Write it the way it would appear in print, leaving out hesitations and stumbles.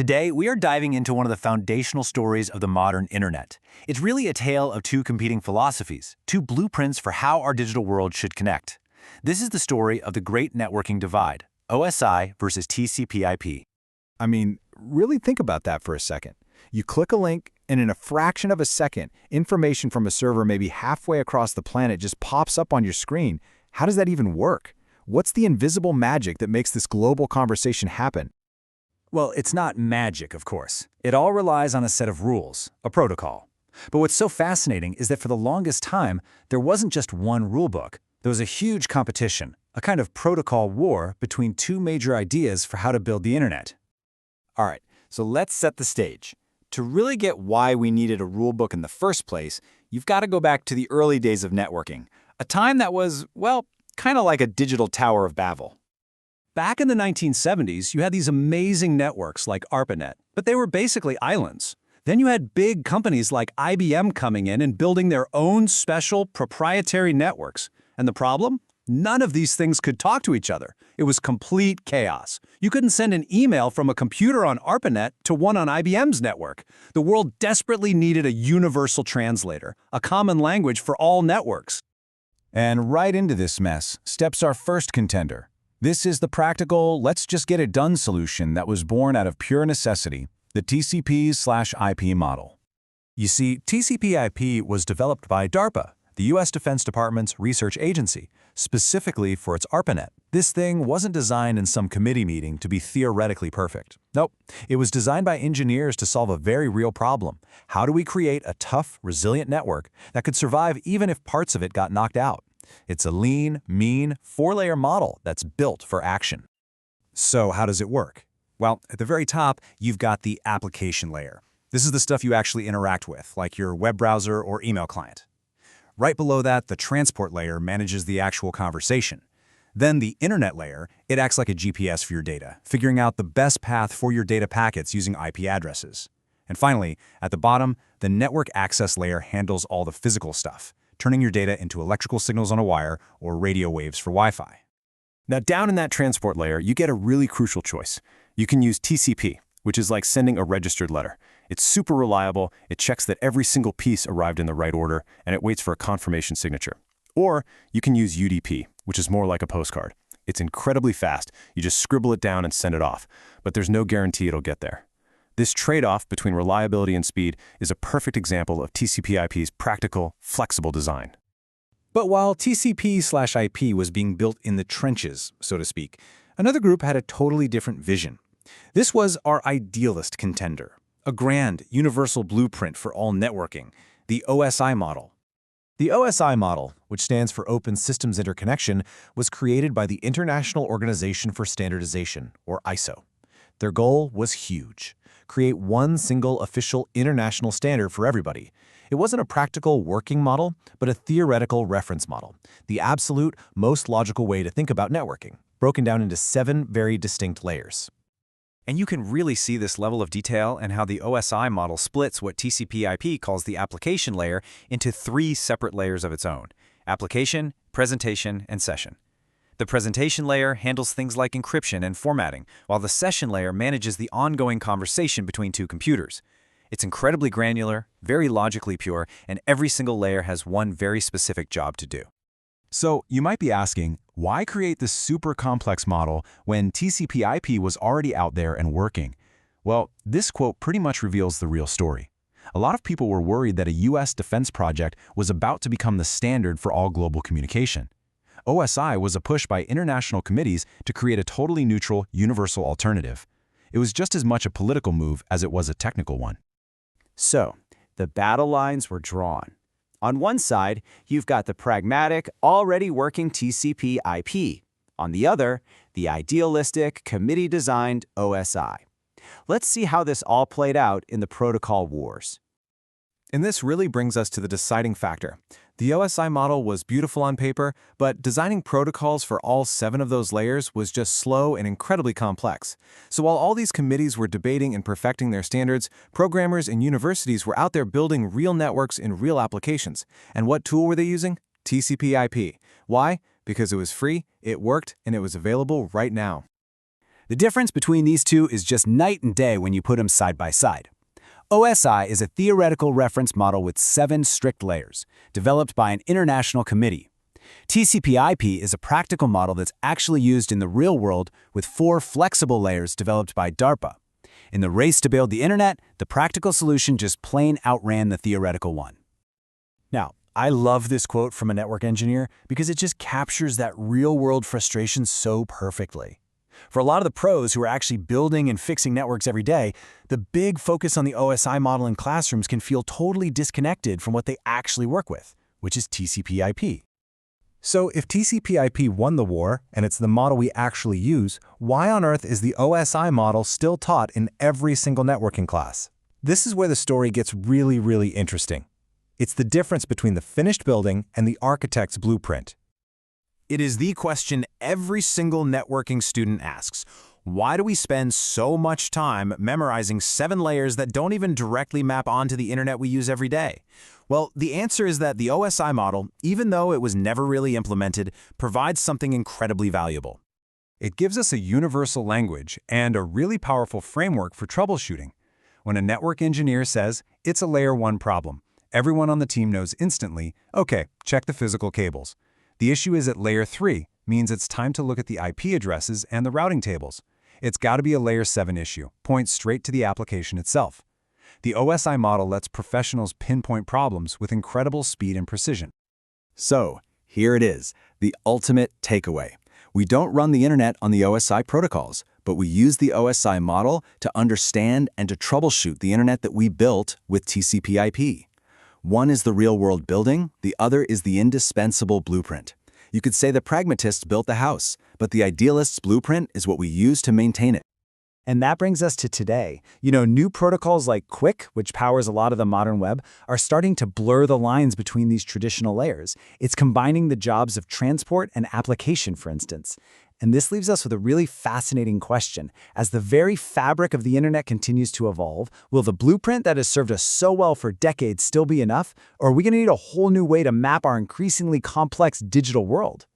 Today, we are diving into one of the foundational stories of the modern internet. It's really a tale of two competing philosophies, two blueprints for how our digital world should connect. This is the story of the Great Networking Divide, OSI versus TCP/IP. I mean, really think about that for a second. You click a link, and in a fraction of a second, information from a server maybe halfway across the planet just pops up on your screen. How does that even work? What's the invisible magic that makes this global conversation happen? Well, it's not magic, of course. It all relies on a set of rules, a protocol. But what's so fascinating is that for the longest time, there wasn't just one rulebook. There was a huge competition, a kind of protocol war between two major ideas for how to build the internet. All right, so let's set the stage. To really get why we needed a rulebook in the first place, you've got to go back to the early days of networking, a time that was, well, kind of like a digital Tower of Babel. Back in the 1970s, you had these amazing networks like ARPANET, but they were basically islands. Then you had big companies like IBM coming in and building their own special proprietary networks. And the problem? None of these things could talk to each other. It was complete chaos. You couldn't send an email from a computer on ARPANET to one on IBM's network. The world desperately needed a universal translator, a common language for all networks. And right into this mess steps our first contender. This is the practical, let's-just-get-it-done solution that was born out of pure necessity, the TCP/IP model. You see, TCP/IP was developed by DARPA, the U.S. Defense Department's research agency, specifically for its ARPANET. This thing wasn't designed in some committee meeting to be theoretically perfect. Nope, it was designed by engineers to solve a very real problem. How do we create a tough, resilient network that could survive even if parts of it got knocked out? It's a lean, mean, four-layer model that's built for action. So how does it work? Well, at the very top, you've got the application layer. This is the stuff you actually interact with, like your web browser or email client. Right below that, the transport layer manages the actual conversation. Then the internet layer, it acts like a GPS for your data, figuring out the best path for your data packets using IP addresses. And finally, at the bottom, the network access layer handles all the physical stuff, turning your data into electrical signals on a wire or radio waves for Wi-Fi. Now, down in that transport layer, you get a really crucial choice. You can use TCP, which is like sending a registered letter. It's super reliable, it checks that every single piece arrived in the right order, and it waits for a confirmation signature. Or you can use UDP, which is more like a postcard. It's incredibly fast. You just scribble it down and send it off, but there's no guarantee it'll get there. This trade-off between reliability and speed is a perfect example of TCP/IP's practical, flexible design. But while TCP/IP was being built in the trenches, so to speak, another group had a totally different vision. This was our idealist contender, a grand, universal blueprint for all networking, the OSI model. The OSI model, which stands for Open Systems Interconnection, was created by the International Organization for Standardization, or ISO. Their goal was huge: create one single official international standard for everybody. It wasn't a practical working model, but a theoretical reference model, the absolute most logical way to think about networking, broken down into 7 very distinct layers. And you can really see this level of detail in how the OSI model splits what TCP/IP calls the application layer into 3 separate layers of its own: application, presentation, and session. The presentation layer handles things like encryption and formatting, while the session layer manages the ongoing conversation between two computers. It's incredibly granular, very logically pure, and every single layer has one very specific job to do. So you might be asking, why create this super complex model when TCP/IP was already out there and working? Well, this quote pretty much reveals the real story. A lot of people were worried that a US defense project was about to become the standard for all global communication. OSI was a push by international committees to create a totally neutral, universal alternative. It was just as much a political move as it was a technical one. So, the battle lines were drawn. On one side, you've got the pragmatic, already working TCP/IP. On the other, the idealistic, committee-designed OSI. Let's see how this all played out in the protocol wars. And this really brings us to the deciding factor. The OSI model was beautiful on paper, but designing protocols for all 7 of those layers was just slow and incredibly complex. So while all these committees were debating and perfecting their standards, programmers and universities were out there building real networks in real applications. And what tool were they using? TCP/IP. Why? Because it was free, it worked, and it was available right now. The difference between these two is just night and day when you put them side by side. OSI is a theoretical reference model with 7 strict layers, developed by an international committee. TCP/IP is a practical model that's actually used in the real world with 4 flexible layers developed by DARPA. In the race to build the internet, the practical solution just plain outran the theoretical one. Now, I love this quote from a network engineer because it just captures that real-world frustration so perfectly. For a lot of the pros who are actually building and fixing networks every day, the big focus on the OSI model in classrooms can feel totally disconnected from what they actually work with, which is TCP/IP. So if TCP/IP won the war, and it's the model we actually use, why on earth is the OSI model still taught in every single networking class? This is where the story gets really interesting. It's the difference between the finished building and the architect's blueprint. It is the question every single networking student asks. Why do we spend so much time memorizing 7 layers that don't even directly map onto the internet we use every day? Well, the answer is that the OSI model, even though it was never really implemented, provides something incredibly valuable. It gives us a universal language and a really powerful framework for troubleshooting. When a network engineer says, it's a layer 1 problem, everyone on the team knows instantly, okay, check the physical cables. The issue is at layer 3, means it's time to look at the IP addresses and the routing tables. It's got to be a layer 7 issue, points straight to the application itself. The OSI model lets professionals pinpoint problems with incredible speed and precision. So, here it is, the ultimate takeaway. We don't run the internet on the OSI protocols, but we use the OSI model to understand and to troubleshoot the internet that we built with TCP/IP. One is the real-world building, the other is the indispensable blueprint. You could say the pragmatists built the house, but the idealist's blueprint is what we use to maintain it. And that brings us to today. New protocols like QUIC, which powers a lot of the modern web, are starting to blur the lines between these traditional layers. It's combining the jobs of transport and application, for instance. And this leaves us with a really fascinating question. As the very fabric of the internet continues to evolve, will the blueprint that has served us so well for decades still be enough? Or are we going to need a whole new way to map our increasingly complex digital world?